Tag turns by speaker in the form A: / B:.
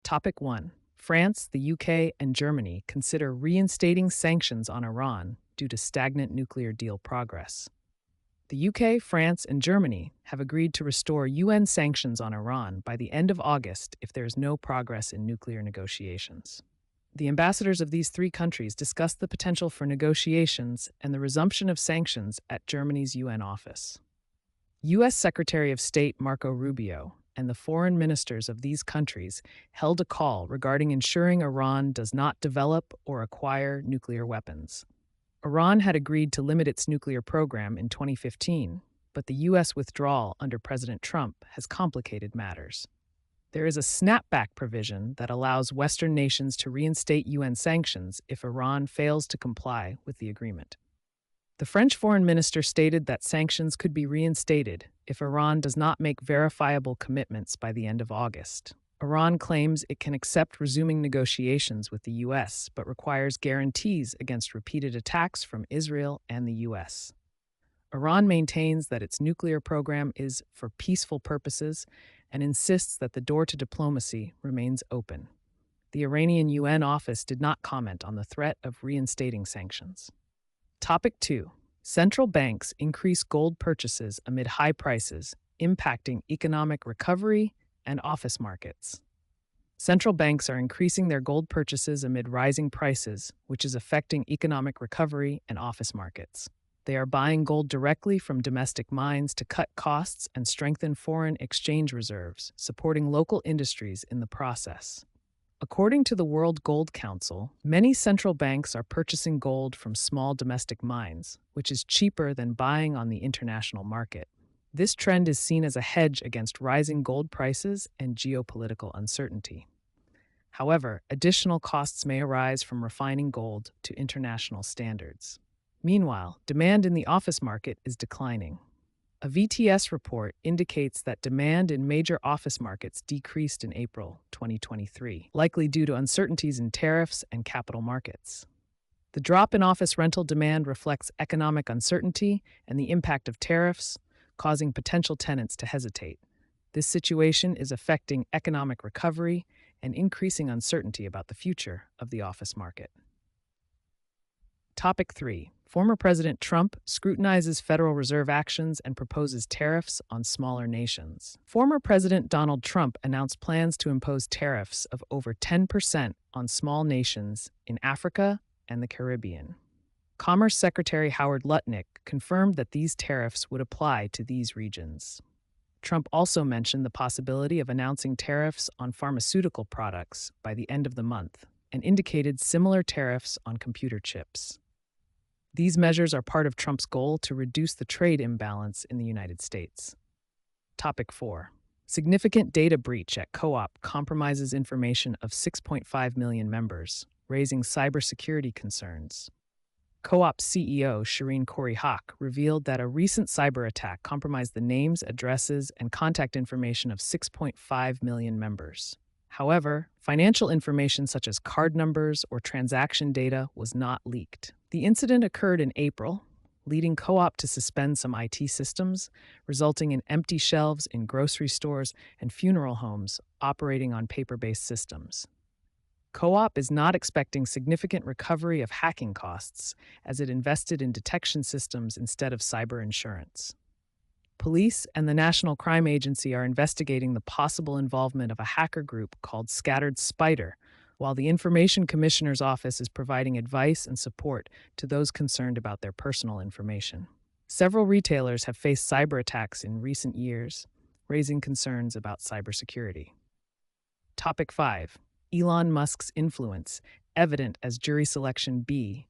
A: Topic 1. France, the UK, and Germany consider reinstating sanctions on Iran due to stagnant nuclear deal progress. The UK, France, and Germany have agreed to restore UN sanctions on Iran by the end of August if there is no progress in nuclear negotiations. The ambassadors of these three countries discussed the potential for negotiations and the resumption of sanctions at Germany's UN office. U.S. Secretary of State Marco Rubio and the foreign ministers of these countries held a call regarding ensuring Iran does not develop or acquire nuclear weapons. Iran had agreed to limit its nuclear program in 2015, but the U.S. withdrawal under President Trump has complicated matters. There is a snapback provision that allows Western nations to reinstate UN sanctions if Iran fails to comply with the agreement. The French foreign minister stated that sanctions could be reinstated if Iran does not make verifiable commitments by the end of August. Iran claims it can accept resuming negotiations with the U.S., but requires guarantees against repeated attacks from Israel and the U.S. Iran maintains that its nuclear program is for peaceful purposes and insists that the door to diplomacy remains open. The Iranian UN office did not comment on the threat of reinstating sanctions. Topic 2. Central banks increase gold purchases amid high prices, impacting economic recovery and office markets. Central banks are increasing their gold purchases amid rising prices, which is affecting economic recovery and office markets. They are buying gold directly from domestic mines to cut costs and strengthen foreign exchange reserves, supporting local industries in the process. According to the World Gold Council, many central banks are purchasing gold from small domestic mines, which is cheaper than buying on the international market. This trend is seen as a hedge against rising gold prices and geopolitical uncertainty. However, additional costs may arise from refining gold to international standards. Meanwhile, demand in the office market is declining. A VTS report indicates that demand in major office markets decreased in April 2023, likely due to uncertainties in tariffs and capital markets. The drop in office rental demand reflects economic uncertainty and the impact of tariffs, causing potential tenants to hesitate. This situation is affecting economic recovery and increasing uncertainty about the future of the office market. Topic 3. Former President Trump scrutinizes Federal Reserve actions and proposes tariffs on smaller nations. Former President Donald Trump announced plans to impose tariffs of over 10% on small nations in Africa and the Caribbean. Commerce Secretary Howard Lutnick confirmed that these tariffs would apply to these regions. Trump also mentioned the possibility of announcing tariffs on pharmaceutical products by the end of the month and indicated similar tariffs on computer chips. These measures are part of Trump's goal to reduce the trade imbalance in the United States. Topic 4. Significant data breach at Co-op compromises information of 6.5 million members, raising cybersecurity concerns. Co-op CEO Shireen Khoury-Haque revealed that a recent cyberattack compromised the names, addresses, and contact information of 6.5 million members. However, financial information such as card numbers or transaction data was not leaked. The incident occurred in April, leading Co-op to suspend some IT systems, resulting in empty shelves in grocery stores and funeral homes operating on paper-based systems. Co-op is not expecting significant recovery of hacking costs as it invested in detection systems instead of cyber insurance. Police and the National Crime Agency are investigating the possible involvement of a hacker group called Scattered Spider, while the Information Commissioner's Office is providing advice and support to those concerned about their personal information. Several retailers have faced cyber attacks in recent years, raising concerns about cybersecurity. Topic 5. Elon Musk's influence, evident as jury selection B